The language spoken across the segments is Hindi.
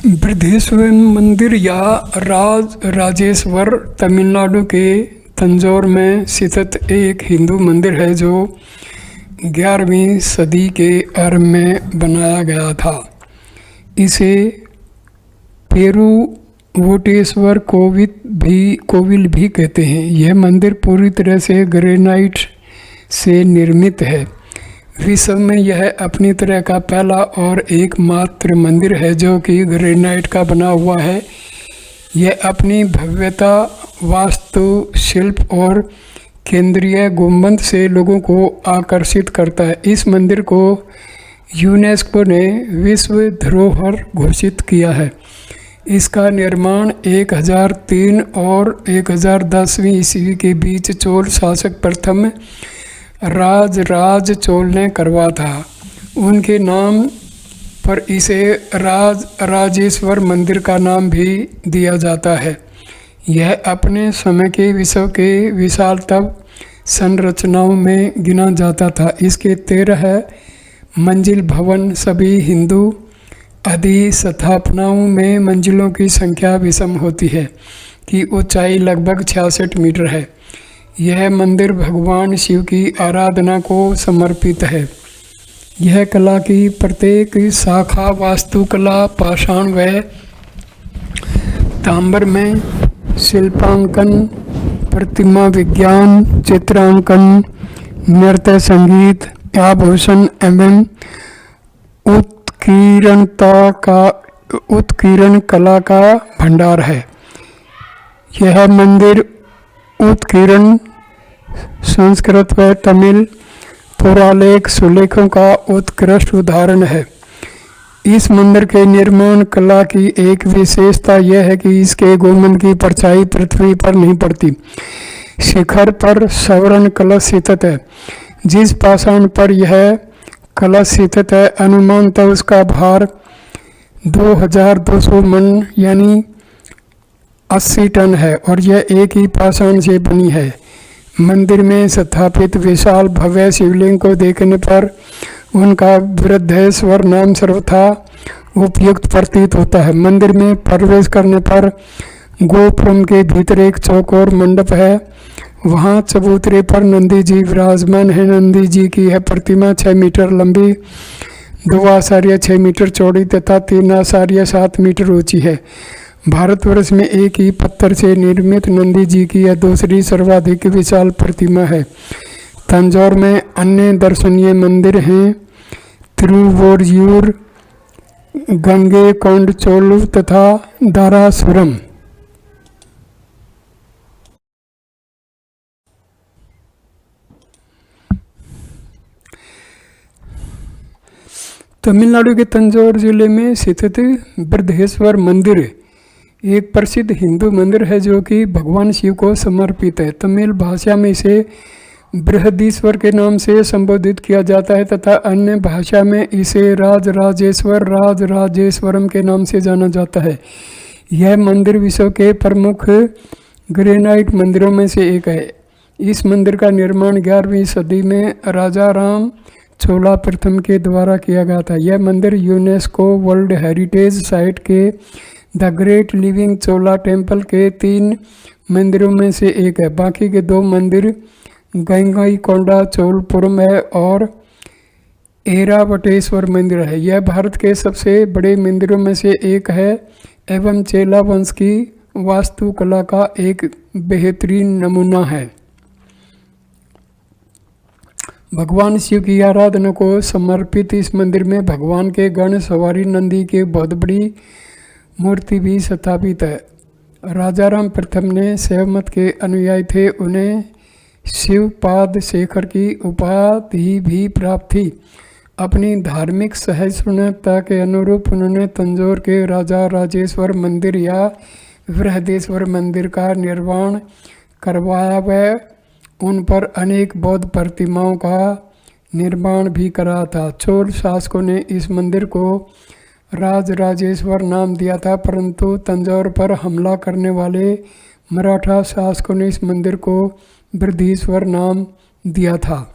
बृहदेश्वर मंदिर या राजेश्वर तमिलनाडु के तंजौर में स्थित एक हिंदू मंदिर है जो 11वीं सदी के आरंभ में बनाया गया था। इसे पेरुवोटेश्वर कोविल भी कहते हैं। यह मंदिर पूरी तरह से ग्रेनाइट से निर्मित है। विश्व में यह अपनी तरह का पहला और एकमात्र मंदिर है जो कि ग्रेनाइट का बना हुआ है। यह अपनी भव्यता, वास्तुशिल्प और केंद्रीय गुंबद से लोगों को आकर्षित करता है। इस मंदिर को यूनेस्को ने विश्व धरोहर घोषित किया है। इसका निर्माण 1003 और 1010वीं ईस्वी के बीच चोल शासक प्रथम राज चोल ने करवा था। उनके नाम पर इसे राजेश्वर मंदिर का नाम भी दिया जाता है। यह अपने समय के विश्व के विशालतम संरचनाओं में गिना जाता था। इसके 13 मंजिल भवन सभी हिंदू अधिस्थापनाओं में मंजिलों की संख्या विषम होती है कि ऊंचाई लगभग 66 मीटर है। यह मंदिर भगवान शिव की आराधना को समर्पित है। यह कला की प्रत्येक शाखा वास्तुकला, पाषाण व ताम्र में शिल्पांकन, प्रतिमा विज्ञान, चित्रांकन, नृत्य, संगीत, आभूषण एवं उत्कीर्ण कला का भंडार है। यह मंदिर उत्कीर्ण, संस्कृत व तमिल पुरालेख सुलेखों का उत्कृष्ट उदाहरण है। इस मंदिर के निर्माण कला की एक विशेषता यह है कि इसके गुंबद की परछाई पृथ्वी पर नहीं पड़ती। शिखर पर स्वर्ण कलश स्थित है। जिस पाषाण पर यह कलश स्थित है, अनुमानतः उसका भार 2200 मन यानी 80 टन है और यह एक ही पाषाण से बनी है। मंदिर में स्थापित विशाल भव्य शिवलिंग को देखने पर उनका बृहदेश्वर नाम सर्वथा उपयुक्त प्रतीत होता है। मंदिर में प्रवेश करने पर गोपुरम के भीतर एक चौकोर मंडप है। वहाँ चबूतरे पर नंदी जी विराजमान है। नंदी जी की यह प्रतिमा 6 मीटर लंबी, 2 आचार्य 6 मीटर चौड़ी तथा 3 आचार्य 7 मीटर ऊंची है। भारतवर्ष में एक ही पत्थर से निर्मित नंदी जी की यह दूसरी सर्वाधिक विशाल प्रतिमा है। तंजौर में अन्य दर्शनीय मंदिर हैं तिरुवोरुर, गंगैकोंडचोल तथा दारासुरम। तमिलनाडु के तंजौर जिले में स्थित बृहदेश्वर मंदिर एक प्रसिद्ध हिंदू मंदिर है जो कि भगवान शिव को समर्पित है। तमिल भाषा में इसे बृहदीश्वर के नाम से संबोधित किया जाता है तथा अन्य भाषा में इसे राजेश्वरम के नाम से जाना जाता है। यह मंदिर विश्व के प्रमुख ग्रेनाइट मंदिरों में से एक है। इस मंदिर का निर्माण 11वीं सदी में राजा राम चोला प्रथम के द्वारा किया गया था। यह मंदिर यूनेस्को वर्ल्ड हेरिटेज साइट के the great living Chola temple के 3 मंदिरों में से एक है। बाकी के 2 मंदिर गंगईकोंडा चोलपुरम है और ऐरावतेश्वर मंदिर है। यह भारत के सबसे बड़े मंदिरों में से एक है एवं चेला वंश की वास्तुकला का एक बेहतरीन नमूना है। भगवान शिव की आराधना को समर्पित इस मंदिर में भगवान के गण सवारी नंदी की बहुत बड़ी मूर्ति भी स्थापित है। राजाराम प्रथम ने शैव मत के अनुयायी थे। उन्हें शिवपाद शेखर की उपाधि भी प्राप्त थी। अपनी धार्मिक सहिष्णुता के अनुरूप उन्होंने तंजौर के राजा राजेश्वर मंदिर या बृहदेश्वर मंदिर का निर्माण करवाया व उन पर अनेक बौद्ध प्रतिमाओं का निर्माण भी करा था। चोल शासकों ने इस मंदिर को राजेश्वर नाम दिया था, परंतु तंजौर पर हमला करने वाले मराठा शासकों ने इस मंदिर को बृहदीश्वर नाम दिया था।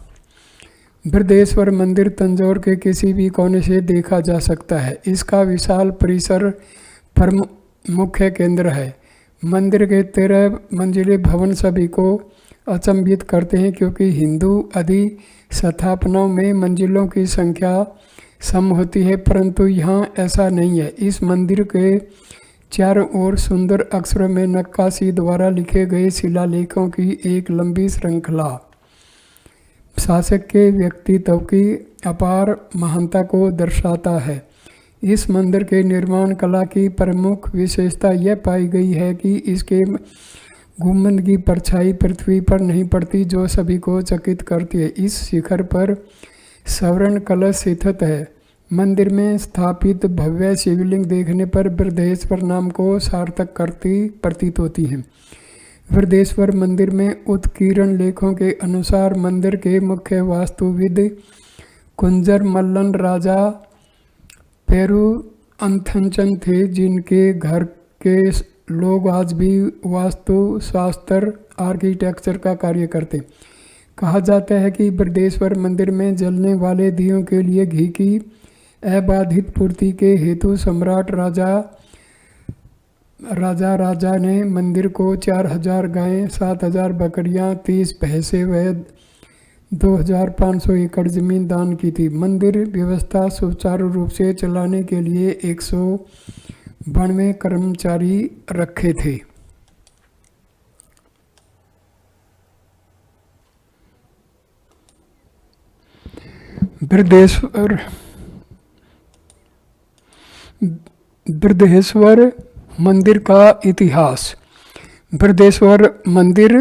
बृहदेश्वर मंदिर तंजौर के किसी भी कोने से देखा जा सकता है। इसका विशाल परिसर मुख्य केंद्र है। मंदिर के 13 मंजिले भवन सभी को अचंभित करते हैं, क्योंकि हिंदू अधिस्थापनाओं में मंजिलों की संख्या सम होती है, परंतु यहाँ ऐसा नहीं है। इस मंदिर के चारों ओर सुंदर अक्षरों में नक्काशी द्वारा लिखे गए शिलालेखों की एक लंबी श्रृंखला शासक के व्यक्तित्व की अपार महानता को दर्शाता है। इस मंदिर के निर्माण कला की प्रमुख विशेषता यह पाई गई है कि इसके गुंबद की परछाई पृथ्वी पर नहीं पड़ती, जो सभी को चकित करती है। इस शिखर पर स्वर्ण कलश स्थित है। मंदिर में स्थापित भव्य शिवलिंग देखने पर बृहदेश्वर नाम को सार्थक करती प्रतीत होती है। बृहदेश्वर मंदिर में उत्कीर्ण लेखों के अनुसार मंदिर के मुख्य वास्तुविद कुंजर मल्लन राजा पेरू अंथनचन थे, जिनके घर के लोग आज भी वास्तु शास्त्र आर्किटेक्चर का कार्य करते। कहा जाता है कि बृहदेश्वर मंदिर में जलने वाले दियों के लिए घी की अबाधित पूर्ति के हेतु सम्राट राजा ने मंदिर को 4000 गायें, 7000 बकरियां, 30 भैंसे व 2500 एकड़ जमीन दान की थी। मंदिर व्यवस्था सुचारू रूप से चलाने के लिए 192 कर्मचारी रखे थे। बृहदेश्वर मंदिर का इतिहास। बृहदेश्वर मंदिर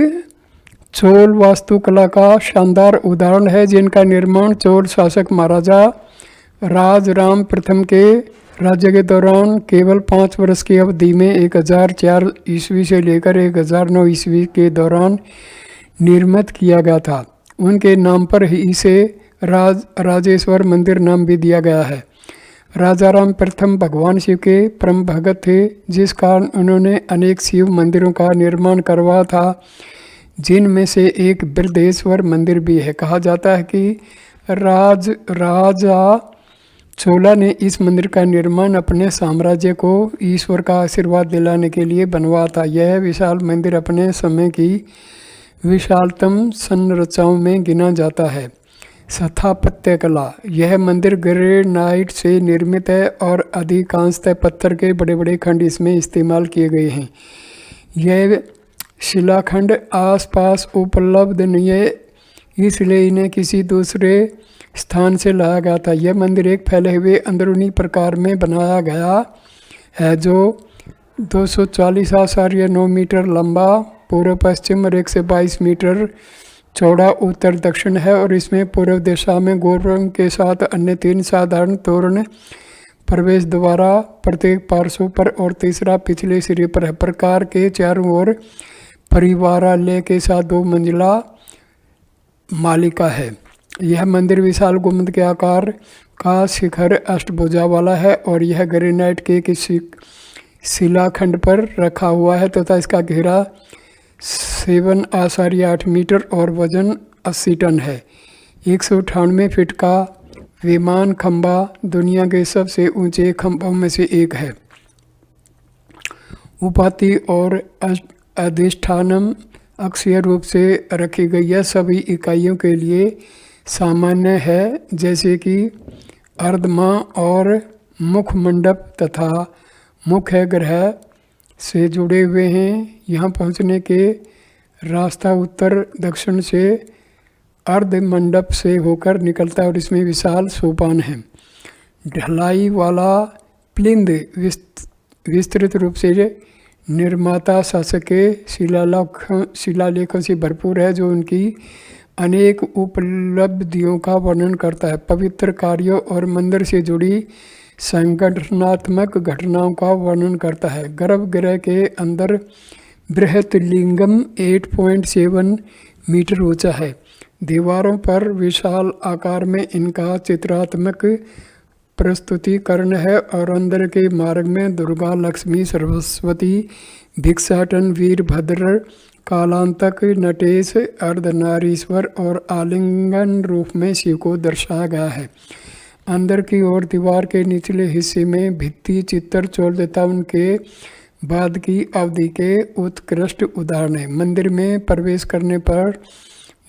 चोल वास्तुकला का शानदार उदाहरण है, जिनका निर्माण चोल शासक महाराजा राजराम प्रथम के राज्य के दौरान केवल 5 वर्ष की अवधि में 1004 ईस्वी से लेकर 1009 ईस्वी के दौरान निर्मित किया गया था। उनके नाम पर ही इसे राजेश्वर मंदिर नाम भी दिया गया है। राजाराम प्रथम भगवान शिव के परम भगत थे, जिस कारण उन्होंने अनेक शिव मंदिरों का निर्माण करवाया था, जिनमें से एक बृहदेश्वर मंदिर भी है। कहा जाता है कि राजा चोला ने इस मंदिर का निर्माण अपने साम्राज्य को ईश्वर का आशीर्वाद दिलाने के लिए बनवाया था। यह विशाल मंदिर अपने समय की विशालतम संरचनाओं में गिना जाता है। स्थापत्य कला। यह मंदिर ग्रेनाइट से निर्मित है और अधिकांशतः पत्थर के बड़े बड़े खंड इसमें इस्तेमाल किए गए हैं। यह शिलाखंड आसपास उपलब्ध नहीं है, इसलिए इन्हें किसी दूसरे स्थान से लाया गया था। यह मंदिर एक फैले हुए अंदरूनी प्रकार में बनाया गया है, जो 240 आचार्य 9 मीटर लंबा पूर्व पश्चिम और 122 मीटर चौड़ा उत्तर दक्षिण है, और इसमें पूर्व दिशा में गोपुरम के साथ अन्य 3 साधारण तोरण प्रवेश द्वारा प्रत्येक पार्श्व पर और तीसरा पिछले सिरे पर है। प्रकार के चारों ओर परिवारालय के साथ 2 मंजिला मालिका है। यह मंदिर विशाल गुंबद के आकार का शिखर अष्टभुजा वाला है और यह ग्रेनाइट के किसी शिलाखंड पर रखा हुआ है तथा इसका घेरा 7 आचार्य 8 मीटर और वजन 80 टन है। 198 फीट का विमान खंभा दुनिया के सबसे ऊंचे खंभों में से एक है। उपाधि और अधिष्ठानम अक्षीय रूप से रखी गई है, सभी इकाइयों के लिए सामान्य है, जैसे कि अर्धमा और मुख मंडप तथा मुख्य ग्रह से जुड़े हुए हैं। यहाँ पहुँचने के रास्ता उत्तर दक्षिण से अर्ध मंडप से होकर निकलता है और इसमें विशाल सोपान है। ढलाई वाला प्लिंद विस्तृत रूप से निर्माता शासक के शिलालेखों से भरपूर है, जो उनकी अनेक उपलब्धियों का वर्णन करता है। पवित्र कार्यों और मंदिर से जुड़ी संगठनात्मक घटनाओं का वर्णन करता है। गर्भगृह के अंदर बृहत लिंगम 8.7 मीटर ऊंचा है। दीवारों पर विशाल आकार में इनका चित्रात्मक प्रस्तुतिकरण है और अंदर के मार्ग में दुर्गा, लक्ष्मी, सरस्वती, भिक्षाटन, वीरभद्र, कालांतक, नटेश, अर्धनारीश्वर और आलिंगन रूप में शिव को दर्शाया गया है। अंदर की ओर दीवार के निचले हिस्से में भित्ति चित्र 1457 के बाद की अवधि के उत्कृष्ट उदाहरण है। मंदिर में प्रवेश करने पर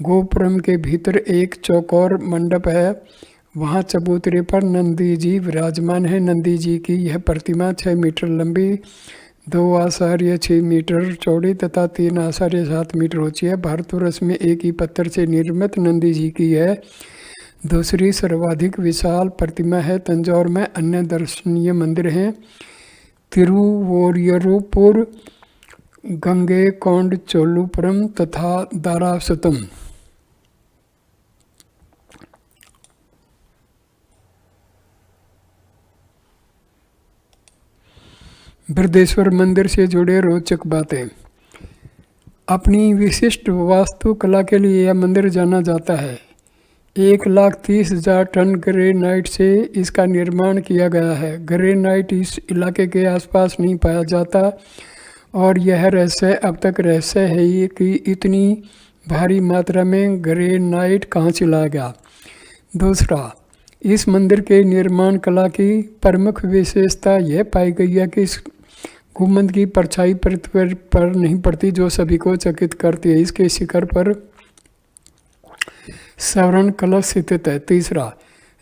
गोपुरम के भीतर एक चौकोर मंडप है। वहाँ चबूतरे पर नंदी जी विराजमान है। नंदी जी की यह प्रतिमा 6 मीटर लंबी, 2 आचार्य 6 मीटर चौड़ी तथा 3 आचार्य 7 मीटर ऊंची है। भारतवर्ष में एक ही पत्थर से निर्मित नंदी जी की यह दूसरी सर्वाधिक विशाल प्रतिमा है। तंजौर में अन्य दर्शनीय मंदिर हैं तिरुवोरियरुपुर, गंगैकोंड चोलुपुरम तथा दारासुतम। बृहदेश्वर मंदिर से जुड़े रोचक बातें। अपनी विशिष्ट वास्तुकला के लिए यह मंदिर जाना जाता है। 1,30,000 टन ग्रेनाइट से इसका निर्माण किया गया है। ग्रेनाइट इस इलाके के आसपास नहीं पाया जाता और यह रहस्य अब तक रहस्य है कि इतनी भारी मात्रा में ग्रेनाइट कहाँ से लाया गया। दूसरा, इस मंदिर के निर्माण कला की प्रमुख विशेषता यह पाई गई है कि इस गुंबद की परछाई पृथ्वी पर नहीं पड़ती, जो सभी को चकित करती है। इसके शिखर पर स्वर्ण कलश स्थित है। तीसरा,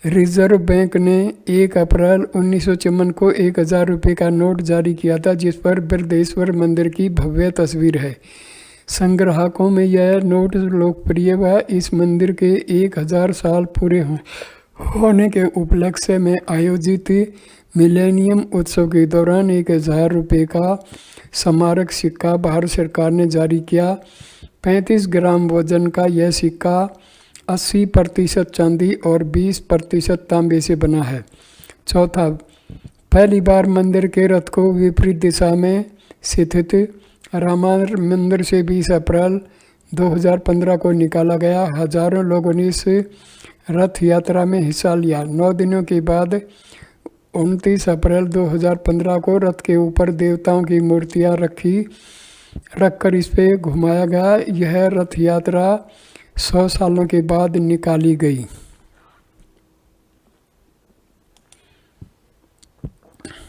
रिजर्व बैंक ने 1 अप्रैल 1954 को 1,000 रुपये का नोट जारी किया था, जिस पर बृहदेश्वर मंदिर की भव्य तस्वीर है। संग्राहकों में यह नोट लोकप्रिय हुआ। इस मंदिर के 1000 साल पूरे होने के उपलक्ष्य में आयोजित मिलेनियम उत्सव के दौरान 1,000 रुपये का स्मारक सिक्का भारत सरकार ने जारी किया। 35 ग्राम वजन का यह सिक्का 80% चांदी और 20% तांबे से बना है। चौथा, पहली बार मंदिर के रथ को विपरीत दिशा में स्थित रामा मंदिर से 20 अप्रैल 2015 को निकाला गया। हजारों लोगों ने इस रथ यात्रा में हिस्सा लिया। 9 दिनों के बाद 29 अप्रैल 2015 को रथ के ऊपर देवताओं की मूर्तियां रखकर इस पे घुमाया गया। यह रथ यात्रा 100 सालों के बाद निकाली गई।